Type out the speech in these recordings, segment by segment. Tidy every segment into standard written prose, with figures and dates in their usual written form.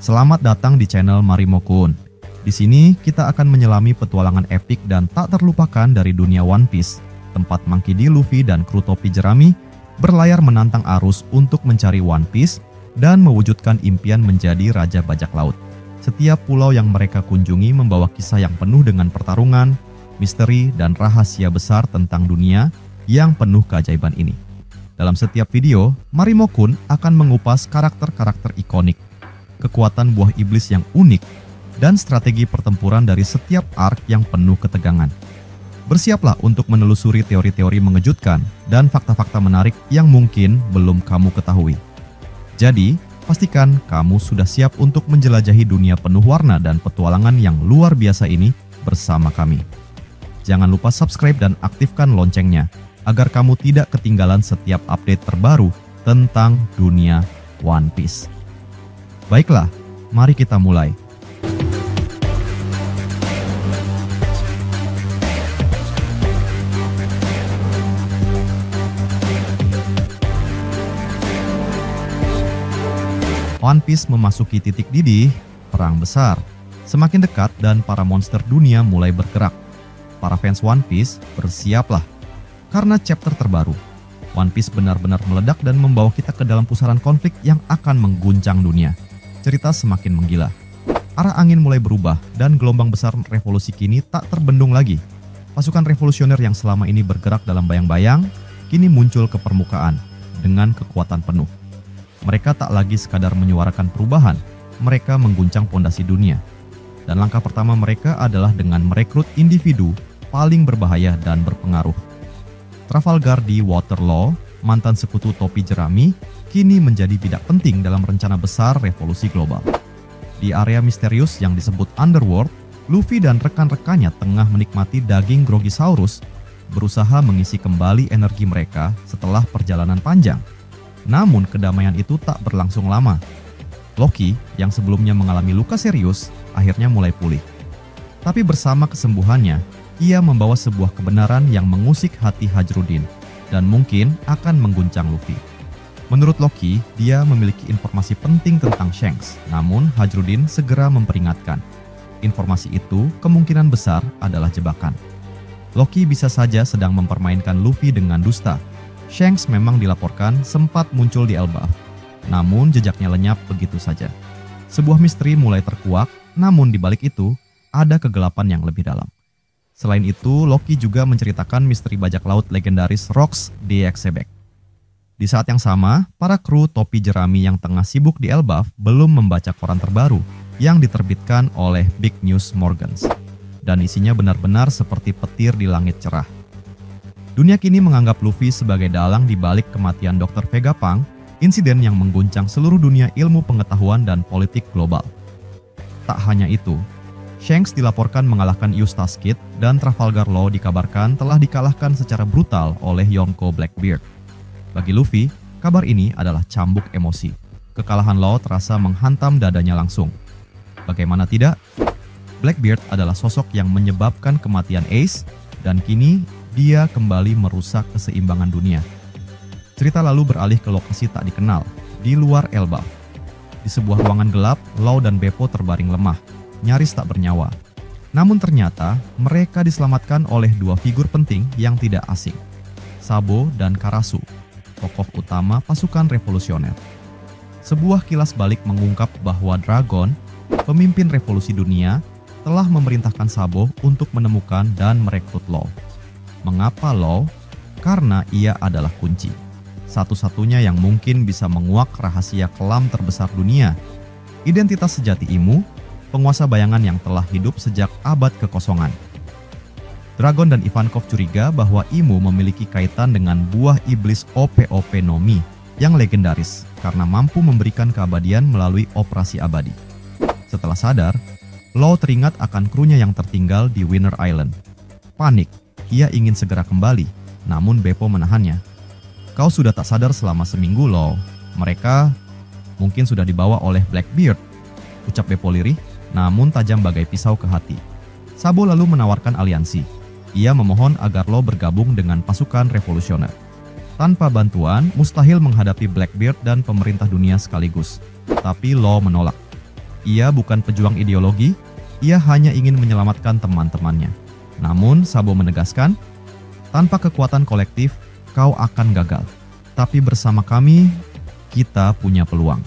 Selamat datang di channel Marimo-kun. Di sini kita akan menyelami petualangan epik dan tak terlupakan dari dunia One Piece, tempat Monkey D. Luffy dan kru topi jerami berlayar menantang arus untuk mencari One Piece dan mewujudkan impian menjadi Raja Bajak Laut. Setiap pulau yang mereka kunjungi membawa kisah yang penuh dengan pertarungan, misteri, dan rahasia besar tentang dunia yang penuh keajaiban ini. Dalam setiap video, Marimo-kun akan mengupas karakter-karakter ikonik, kekuatan buah iblis yang unik, dan strategi pertempuran dari setiap arc yang penuh ketegangan. Bersiaplah untuk menelusuri teori-teori mengejutkan dan fakta-fakta menarik yang mungkin belum kamu ketahui. Jadi, pastikan kamu sudah siap untuk menjelajahi dunia penuh warna dan petualangan yang luar biasa ini bersama kami. Jangan lupa subscribe dan aktifkan loncengnya, agar kamu tidak ketinggalan setiap update terbaru tentang dunia One Piece. Baiklah, mari kita mulai. One Piece memasuki titik didih, perang besar. Semakin dekat dan para monster dunia mulai bergerak. Para fans One Piece, bersiaplah. Karena chapter terbaru, One Piece benar-benar meledak dan membawa kita ke dalam pusaran konflik yang akan mengguncang dunia. Cerita semakin menggila. Arah angin mulai berubah dan gelombang besar revolusi kini tak terbendung lagi. Pasukan revolusioner yang selama ini bergerak dalam bayang-bayang, kini muncul ke permukaan dengan kekuatan penuh. Mereka tak lagi sekadar menyuarakan perubahan, mereka mengguncang pondasi dunia. Dan langkah pertama mereka adalah dengan merekrut individu paling berbahaya dan berpengaruh. Trafalgar di Waterloo, mantan sekutu topi jerami, kini menjadi bidak penting dalam rencana besar revolusi global. Di area misterius yang disebut Underworld, Luffy dan rekan-rekannya tengah menikmati daging Grogisaurus, berusaha mengisi kembali energi mereka setelah perjalanan panjang. Namun kedamaian itu tak berlangsung lama. Loki, yang sebelumnya mengalami luka serius, akhirnya mulai pulih. Tapi bersama kesembuhannya, ia membawa sebuah kebenaran yang mengusik hati Hajrudin dan mungkin akan mengguncang Luffy. Menurut Loki, dia memiliki informasi penting tentang Shanks, namun Hajrudin segera memperingatkan. Informasi itu kemungkinan besar adalah jebakan. Loki bisa saja sedang mempermainkan Luffy dengan dusta. Shanks memang dilaporkan sempat muncul di Elbaf, namun jejaknya lenyap begitu saja. Sebuah misteri mulai terkuak, namun di balik itu ada kegelapan yang lebih dalam. Selain itu, Loki juga menceritakan misteri bajak laut legendaris Rox DXebek. Di saat yang sama, para kru topi jerami yang tengah sibuk di Elbaf belum membaca koran terbaru yang diterbitkan oleh Big News Morgans. Dan isinya benar-benar seperti petir di langit cerah. Dunia kini menganggap Luffy sebagai dalang di balik kematian Dr. Vegapunk, insiden yang mengguncang seluruh dunia ilmu pengetahuan dan politik global. Tak hanya itu, Shanks dilaporkan mengalahkan Eustace Kid dan Trafalgar Law dikabarkan telah dikalahkan secara brutal oleh Yonko Blackbeard. Bagi Luffy, kabar ini adalah cambuk emosi. Kekalahan Law terasa menghantam dadanya langsung. Bagaimana tidak? Blackbeard adalah sosok yang menyebabkan kematian Ace, dan kini dia kembali merusak keseimbangan dunia. Cerita lalu beralih ke lokasi tak dikenal, di luar Elbaf. Di sebuah ruangan gelap, Law dan Beppo terbaring lemah, nyaris tak bernyawa. Namun ternyata mereka diselamatkan oleh dua figur penting yang tidak asing, Sabo dan Karasu, tokoh utama pasukan revolusioner. Sebuah kilas balik mengungkap bahwa Dragon, pemimpin revolusi dunia, telah memerintahkan Sabo untuk menemukan dan merekrut Law. Mengapa Law? Karena ia adalah kunci. Satu-satunya yang mungkin bisa menguak rahasia kelam terbesar dunia. Identitas sejati Imu, penguasa bayangan yang telah hidup sejak abad kekosongan. Dragon dan Ivankov curiga bahwa Imu memiliki kaitan dengan buah iblis OP-OP Nomi yang legendaris karena mampu memberikan keabadian melalui operasi abadi. Setelah sadar, Law teringat akan krunya yang tertinggal di Winter Island. Panik, ia ingin segera kembali, namun Beppo menahannya. Kau sudah tak sadar selama seminggu, Law. Mereka mungkin sudah dibawa oleh Blackbeard, ucap Beppo lirih, namun tajam bagai pisau ke hati. Sabo lalu menawarkan aliansi. Ia memohon agar Law bergabung dengan pasukan revolusioner. Tanpa bantuan, mustahil menghadapi Blackbeard dan pemerintah dunia sekaligus. Tapi Law menolak. Ia bukan pejuang ideologi, ia hanya ingin menyelamatkan teman-temannya. Namun, Sabo menegaskan, tanpa kekuatan kolektif, kau akan gagal. Tapi bersama kami, kita punya peluang.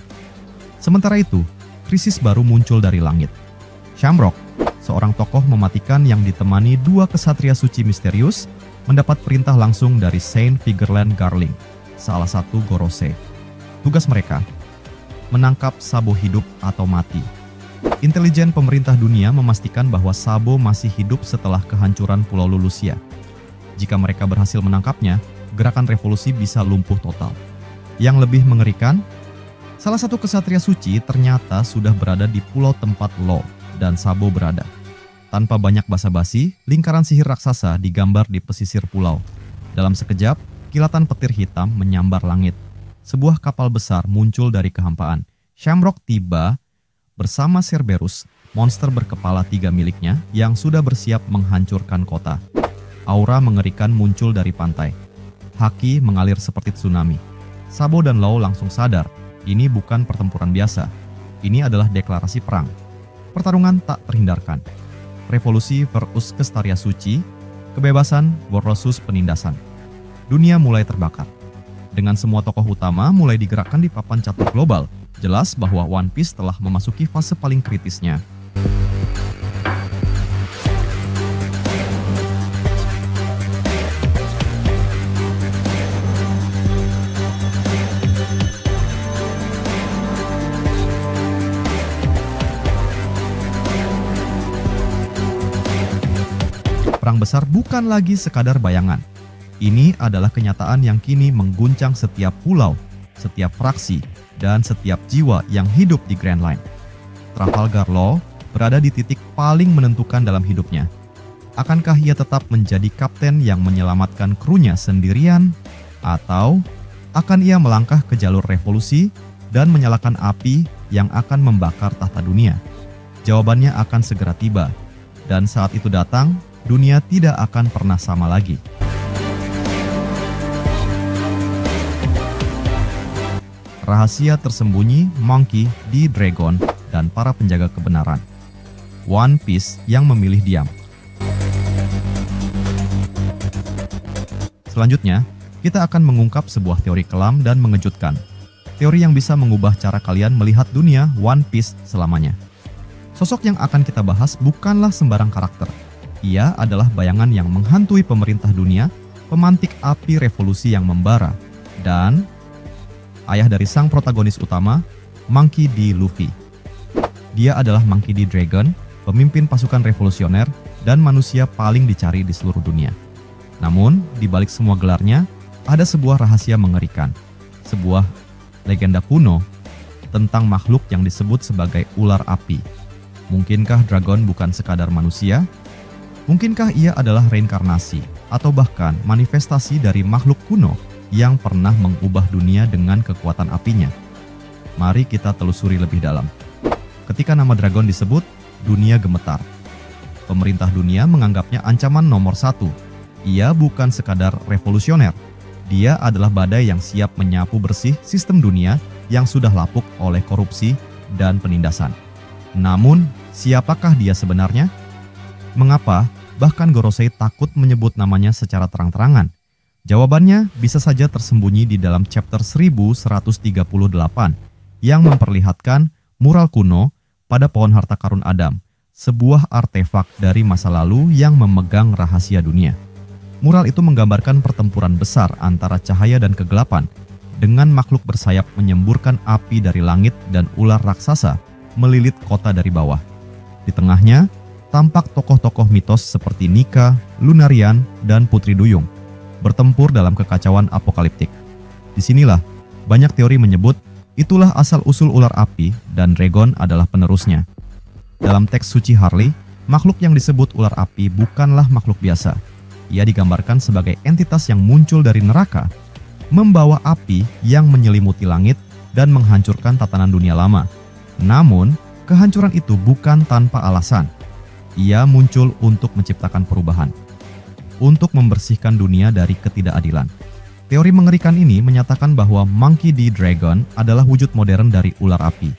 Sementara itu, krisis baru muncul dari langit. Shamrock, seorang tokoh mematikan yang ditemani dua kesatria suci misterius, mendapat perintah langsung dari Saint Vigeland Garling, salah satu Gorosei. Tugas mereka, menangkap Sabo hidup atau mati. Intelijen pemerintah dunia memastikan bahwa Sabo masih hidup setelah kehancuran Pulau Lulusia. Jika mereka berhasil menangkapnya, gerakan revolusi bisa lumpuh total. Yang lebih mengerikan, salah satu kesatria suci ternyata sudah berada di pulau tempat Law dan Sabo berada. Tanpa banyak basa-basi, lingkaran sihir raksasa digambar di pesisir pulau. Dalam sekejap, kilatan petir hitam menyambar langit. Sebuah kapal besar muncul dari kehampaan. Shamrock tiba bersama Cerberus, monster berkepala 3 miliknya yang sudah bersiap menghancurkan kota. Aura mengerikan muncul dari pantai. Haki mengalir seperti tsunami. Sabo dan Law langsung sadar, ini bukan pertempuran biasa. Ini adalah deklarasi perang. Pertarungan tak terhindarkan. Revolusi versus Kestaria Suci, kebebasan versus penindasan. Dunia mulai terbakar. Dengan semua tokoh utama mulai digerakkan di papan catur global, jelas bahwa One Piece telah memasuki fase paling kritisnya. Perang besar bukan lagi sekadar bayangan. Ini adalah kenyataan yang kini mengguncang setiap pulau, setiap fraksi, dan setiap jiwa yang hidup di Grand Line. Trafalgar Law berada di titik paling menentukan dalam hidupnya. Akankah ia tetap menjadi kapten yang menyelamatkan krunya sendirian? Atau akan ia melangkah ke jalur revolusi dan menyalakan api yang akan membakar tahta dunia? Jawabannya akan segera tiba. Dan saat itu datang, dunia tidak akan pernah sama lagi. Rahasia tersembunyi Monkey D. Dragon dan para penjaga kebenaran. One Piece yang memilih diam. Selanjutnya, kita akan mengungkap sebuah teori kelam dan mengejutkan. Teori yang bisa mengubah cara kalian melihat dunia One Piece selamanya. Sosok yang akan kita bahas bukanlah sembarang karakter. Ia adalah bayangan yang menghantui pemerintah dunia, pemantik api revolusi yang membara, dan ayah dari sang protagonis utama, Monkey D. Luffy. Dia adalah Monkey D. Dragon, pemimpin pasukan revolusioner dan manusia paling dicari di seluruh dunia. Namun, di balik semua gelarnya, ada sebuah rahasia mengerikan. Sebuah legenda kuno tentang makhluk yang disebut sebagai ular api. Mungkinkah Dragon bukan sekadar manusia? Mungkinkah ia adalah reinkarnasi atau bahkan manifestasi dari makhluk kuno yang pernah mengubah dunia dengan kekuatan apinya? Mari kita telusuri lebih dalam. Ketika nama Dragon disebut, dunia gemetar. Pemerintah dunia menganggapnya ancaman nomor 1. Ia bukan sekadar revolusioner. Dia adalah badai yang siap menyapu bersih sistem dunia yang sudah lapuk oleh korupsi dan penindasan. Namun, siapakah dia sebenarnya? Mengapa bahkan Gorosei takut menyebut namanya secara terang-terangan? Jawabannya bisa saja tersembunyi di dalam chapter 1138 yang memperlihatkan mural kuno pada pohon harta karun Adam, sebuah artefak dari masa lalu yang memegang rahasia dunia. Mural itu menggambarkan pertempuran besar antara cahaya dan kegelapan, dengan makhluk bersayap menyemburkan api dari langit dan ular raksasa melilit kota dari bawah. Di tengahnya, tampak tokoh-tokoh mitos seperti Nika, Lunarian, dan Putri Duyung bertempur dalam kekacauan apokaliptik. Disinilah banyak teori menyebut itulah asal-usul ular api dan Dragon adalah penerusnya. Dalam teks suci Harley, makhluk yang disebut ular api bukanlah makhluk biasa. Ia digambarkan sebagai entitas yang muncul dari neraka, membawa api yang menyelimuti langit dan menghancurkan tatanan dunia lama. Namun, kehancuran itu bukan tanpa alasan. Ia muncul untuk menciptakan perubahan, untuk membersihkan dunia dari ketidakadilan. Teori mengerikan ini menyatakan bahwa Monkey D. Dragon adalah wujud modern dari ular api.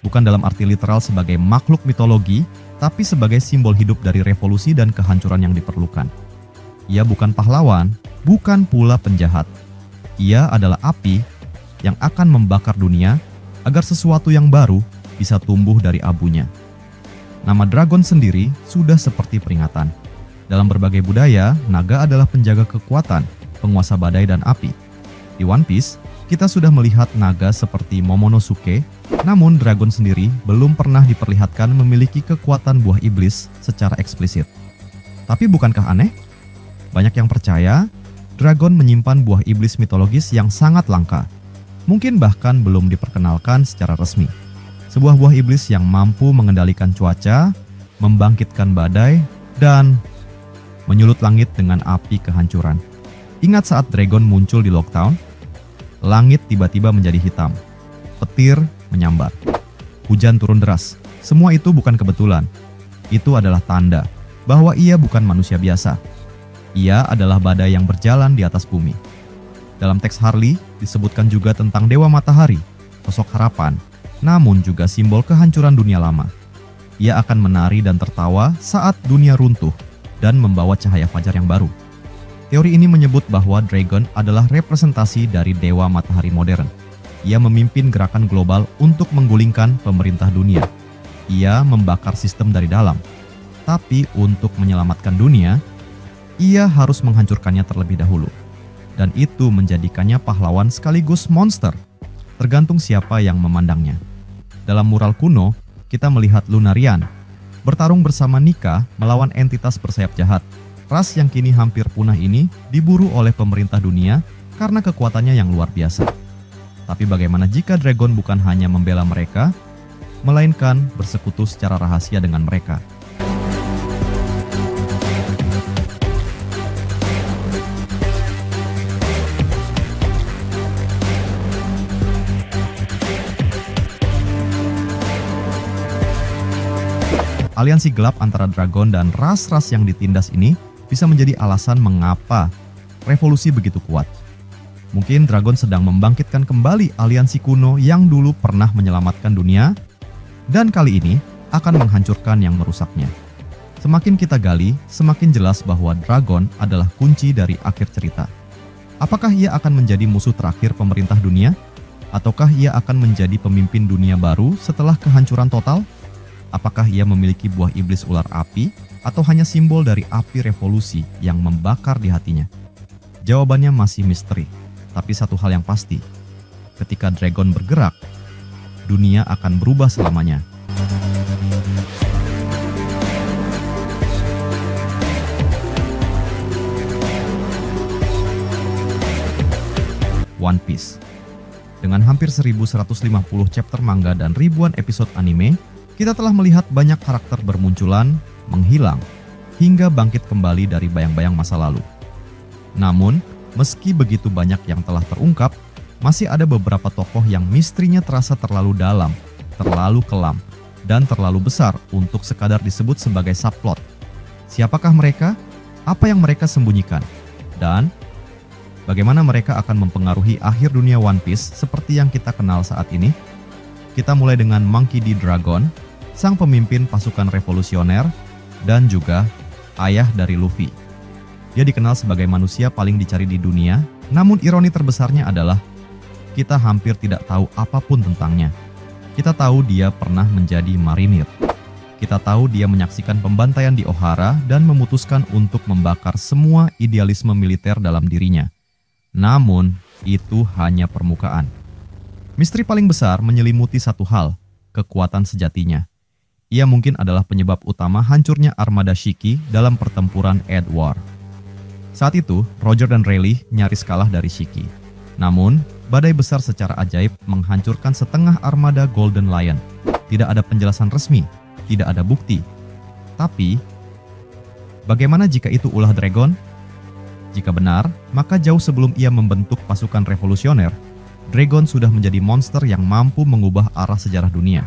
bukan dalam arti literal sebagai makhluk mitologi, tapi sebagai simbol hidup dari revolusi dan kehancuran yang diperlukan. Ia bukan pahlawan, bukan pula penjahat. Ia adalah api yang akan membakar dunia agar sesuatu yang baru bisa tumbuh dari abunya. Nama dragon sendiri sudah seperti peringatan. Dalam berbagai budaya, naga adalah penjaga kekuatan, penguasa badai dan api. Di One Piece, kita sudah melihat naga seperti Momonosuke, namun dragon sendiri belum pernah diperlihatkan memiliki kekuatan buah iblis secara eksplisit. Tapi bukankah aneh? Banyak yang percaya dragon menyimpan buah iblis mitologis yang sangat langka. Mungkin bahkan belum diperkenalkan secara resmi. Sebuah buah iblis yang mampu mengendalikan cuaca, membangkitkan badai, dan menyulut langit dengan api kehancuran. Ingat saat dragon muncul di Lockdown? Langit tiba-tiba menjadi hitam. Petir menyambar. Hujan turun deras. Semua itu bukan kebetulan. Itu adalah tanda bahwa ia bukan manusia biasa. Ia adalah badai yang berjalan di atas bumi. Dalam teks Harley disebutkan juga tentang Dewa Matahari, sosok harapan, namun juga simbol kehancuran dunia lama. Ia akan menari dan tertawa saat dunia runtuh dan membawa cahaya fajar yang baru. Teori ini menyebut bahwa dragon adalah representasi dari Dewa Matahari modern. Ia memimpin gerakan global untuk menggulingkan pemerintah dunia. Ia membakar sistem dari dalam. Tapi untuk menyelamatkan dunia, ia harus menghancurkannya terlebih dahulu. Dan itu menjadikannya pahlawan sekaligus monster, tergantung siapa yang memandangnya. Dalam mural kuno, kita melihat Lunarian bertarung bersama Nika melawan entitas bersayap jahat. Ras yang kini hampir punah ini diburu oleh pemerintah dunia karena kekuatannya yang luar biasa. Tapi bagaimana jika dragon bukan hanya membela mereka, melainkan bersekutu secara rahasia dengan mereka? Aliansi gelap antara dragon dan ras-ras yang ditindas ini bisa menjadi alasan mengapa revolusi begitu kuat. Mungkin dragon sedang membangkitkan kembali aliansi kuno yang dulu pernah menyelamatkan dunia, dan kali ini akan menghancurkan yang merusaknya. Semakin kita gali, semakin jelas bahwa dragon adalah kunci dari akhir cerita. Apakah ia akan menjadi musuh terakhir pemerintah dunia? Ataukah ia akan menjadi pemimpin dunia baru setelah kehancuran total? Apakah ia memiliki buah iblis ular api, atau hanya simbol dari api revolusi yang membakar di hatinya? Jawabannya masih misteri, tapi satu hal yang pasti, ketika dragon bergerak, dunia akan berubah selamanya. One Piece. Dengan hampir 1150 chapter manga dan ribuan episode anime, kita telah melihat banyak karakter bermunculan, menghilang, hingga bangkit kembali dari bayang-bayang masa lalu. Namun, meski begitu banyak yang telah terungkap, masih ada beberapa tokoh yang misterinya terasa terlalu dalam, terlalu kelam, dan terlalu besar untuk sekadar disebut sebagai subplot. Siapakah mereka? Apa yang mereka sembunyikan? Dan bagaimana mereka akan mempengaruhi akhir dunia One Piece seperti yang kita kenal saat ini? Kita mulai dengan Monkey D. Dragon, sang pemimpin pasukan revolusioner, dan juga ayah dari Luffy. Dia dikenal sebagai manusia paling dicari di dunia, namun ironi terbesarnya adalah kita hampir tidak tahu apapun tentangnya. Kita tahu dia pernah menjadi marinir. Kita tahu dia menyaksikan pembantaian di Ohara dan memutuskan untuk membakar semua idealisme militer dalam dirinya. Namun, itu hanya permukaan. Misteri paling besar menyelimuti satu hal, kekuatan sejatinya. Ia mungkin adalah penyebab utama hancurnya armada Shiki dalam pertempuran Edward. Saat itu, Roger dan Rayleigh nyaris kalah dari Shiki. Namun, badai besar secara ajaib menghancurkan setengah armada Golden Lion. Tidak ada penjelasan resmi, tidak ada bukti. Tapi, bagaimana jika itu ulah dragon? Jika benar, maka jauh sebelum ia membentuk pasukan revolusioner, dragon sudah menjadi monster yang mampu mengubah arah sejarah dunia.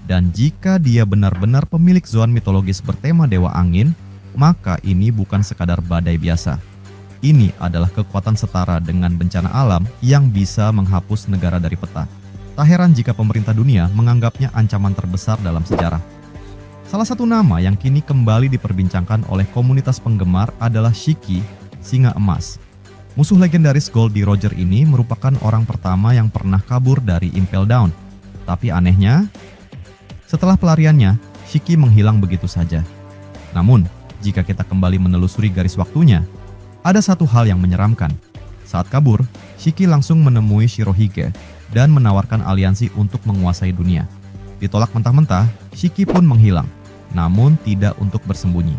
Dan jika dia benar-benar pemilik zoan mitologis bertema Dewa Angin, maka ini bukan sekadar badai biasa. Ini adalah kekuatan setara dengan bencana alam yang bisa menghapus negara dari peta. Tak heran jika pemerintah dunia menganggapnya ancaman terbesar dalam sejarah. Salah satu nama yang kini kembali diperbincangkan oleh komunitas penggemar adalah Shiki, singa emas. Musuh legendaris Goldie Roger ini merupakan orang pertama yang pernah kabur dari Impel Down. Tapi anehnya, setelah pelariannya, Shiki menghilang begitu saja. Namun, jika kita kembali menelusuri garis waktunya, ada satu hal yang menyeramkan. Saat kabur, Shiki langsung menemui Shirohige dan menawarkan aliansi untuk menguasai dunia. Ditolak mentah-mentah, Shiki pun menghilang, namun tidak untuk bersembunyi.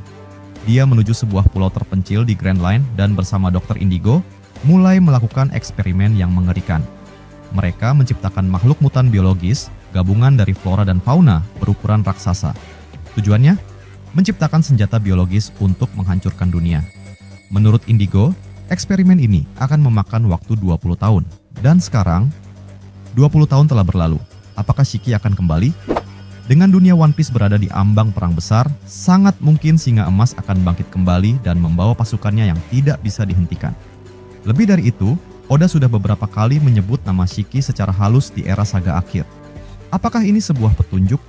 Dia menuju sebuah pulau terpencil di Grand Line dan bersama Dr. Indigo mulai melakukan eksperimen yang mengerikan. Mereka menciptakan makhluk mutan biologis, gabungan dari flora dan fauna berukuran raksasa. Tujuannya? Menciptakan senjata biologis untuk menghancurkan dunia. Menurut Indigo, eksperimen ini akan memakan waktu 20 tahun. Dan sekarang, 20 tahun telah berlalu. Apakah Shiki akan kembali? Dengan dunia One Piece berada di ambang perang besar, sangat mungkin singa emas akan bangkit kembali dan membawa pasukannya yang tidak bisa dihentikan. Lebih dari itu, Oda sudah beberapa kali menyebut nama Shiki secara halus di era saga akhir. Apakah ini sebuah petunjuk?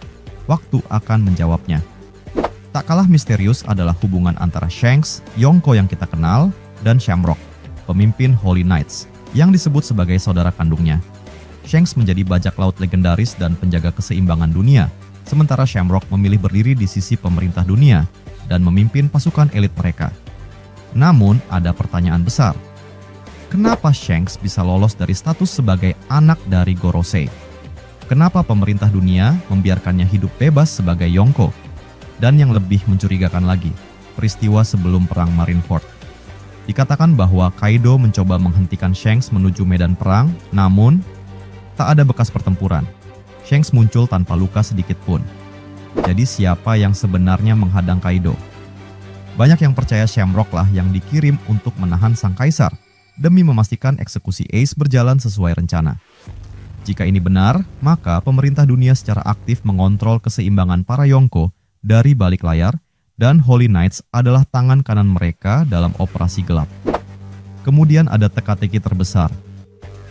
Waktu akan menjawabnya. Tak kalah misterius adalah hubungan antara Shanks, Yonko yang kita kenal, dan Shamrock, pemimpin Holy Knights, yang disebut sebagai saudara kandungnya. Shanks menjadi bajak laut legendaris dan penjaga keseimbangan dunia, sementara Shamrock memilih berdiri di sisi pemerintah dunia dan memimpin pasukan elit mereka. Namun, ada pertanyaan besar. Kenapa Shanks bisa lolos dari status sebagai anak dari Gorosei? Kenapa pemerintah dunia membiarkannya hidup bebas sebagai Yonko? Dan yang lebih mencurigakan lagi, peristiwa sebelum perang Marineford. Dikatakan bahwa Kaido mencoba menghentikan Shanks menuju medan perang, namun tak ada bekas pertempuran. Shanks muncul tanpa luka sedikit pun. Jadi siapa yang sebenarnya menghadang Kaido? Banyak yang percaya Shamrock lah yang dikirim untuk menahan sang kaisar demi memastikan eksekusi Ace berjalan sesuai rencana. Jika ini benar, maka pemerintah dunia secara aktif mengontrol keseimbangan para Yonko dari balik layar, dan Holy Knights adalah tangan kanan mereka dalam operasi gelap. Kemudian ada teka-teki terbesar.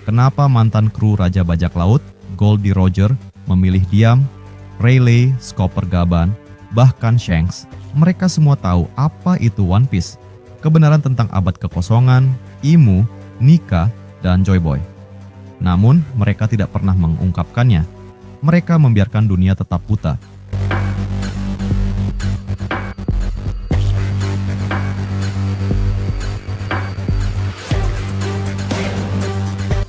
Kenapa mantan kru Raja Bajak Laut, Goldie Roger, memilih diam? Rayleigh, Chopper Gaban, bahkan Shanks, mereka semua tahu apa itu One Piece, kebenaran tentang abad kekosongan, Imu, Nika, dan Joy Boy. Namun, mereka tidak pernah mengungkapkannya. Mereka membiarkan dunia tetap buta.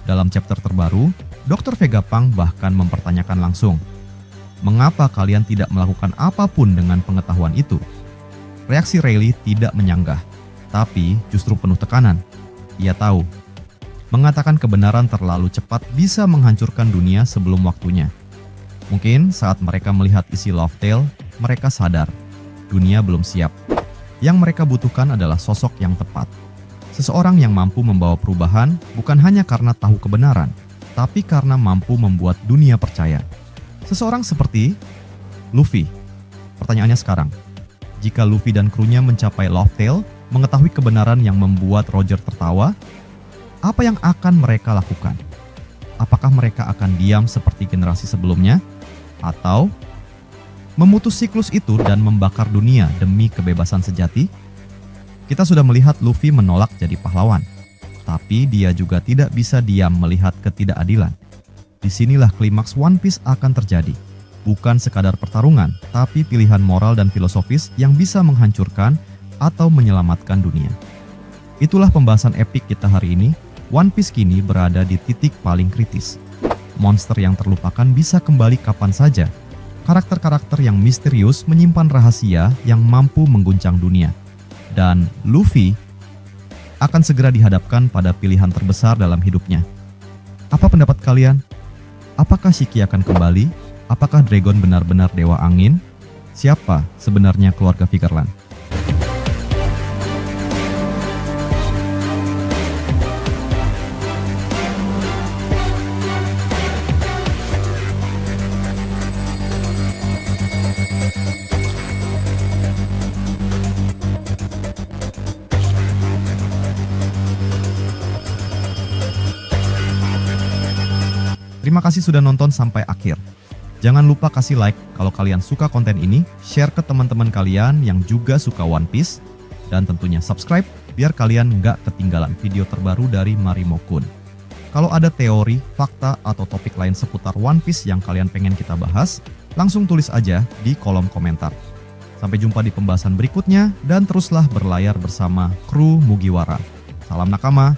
Dalam chapter terbaru, Dr. Vegapunk bahkan mempertanyakan langsung, mengapa kalian tidak melakukan apapun dengan pengetahuan itu? Reaksi Rayleigh tidak menyanggah, tapi justru penuh tekanan. Ia tahu, mengatakan kebenaran terlalu cepat bisa menghancurkan dunia sebelum waktunya. Mungkin saat mereka melihat isi Laugh Tale, mereka sadar, dunia belum siap. Yang mereka butuhkan adalah sosok yang tepat. Seseorang yang mampu membawa perubahan bukan hanya karena tahu kebenaran, tapi karena mampu membuat dunia percaya. Seseorang seperti Luffy. Pertanyaannya sekarang, jika Luffy dan krunya mencapai Laugh Tale, mengetahui kebenaran yang membuat Roger tertawa, apa yang akan mereka lakukan? Apakah mereka akan diam seperti generasi sebelumnya? Atau memutus siklus itu dan membakar dunia demi kebebasan sejati? Kita sudah melihat Luffy menolak jadi pahlawan, tapi dia juga tidak bisa diam melihat ketidakadilan. Disinilah klimaks One Piece akan terjadi. Bukan sekadar pertarungan, tapi pilihan moral dan filosofis yang bisa menghancurkan atau menyelamatkan dunia. Itulah pembahasan epik kita hari ini. One Piece kini berada di titik paling kritis. Monster yang terlupakan bisa kembali kapan saja. Karakter-karakter yang misterius menyimpan rahasia yang mampu mengguncang dunia. Dan Luffy akan segera dihadapkan pada pilihan terbesar dalam hidupnya. Apa pendapat kalian? Apakah Shiki akan kembali? Apakah Dragon benar-benar dewa angin? Siapa sebenarnya keluarga Vigerland? Terima kasih sudah nonton sampai akhir. Jangan lupa kasih like kalau kalian suka konten ini, share ke teman-teman kalian yang juga suka One Piece, dan tentunya subscribe biar kalian nggak ketinggalan video terbaru dari Marimo Kun. Kalau ada teori, fakta, atau topik lain seputar One Piece yang kalian pengen kita bahas, langsung tulis aja di kolom komentar. Sampai jumpa di pembahasan berikutnya, dan teruslah berlayar bersama kru Mugiwara. Salam nakama.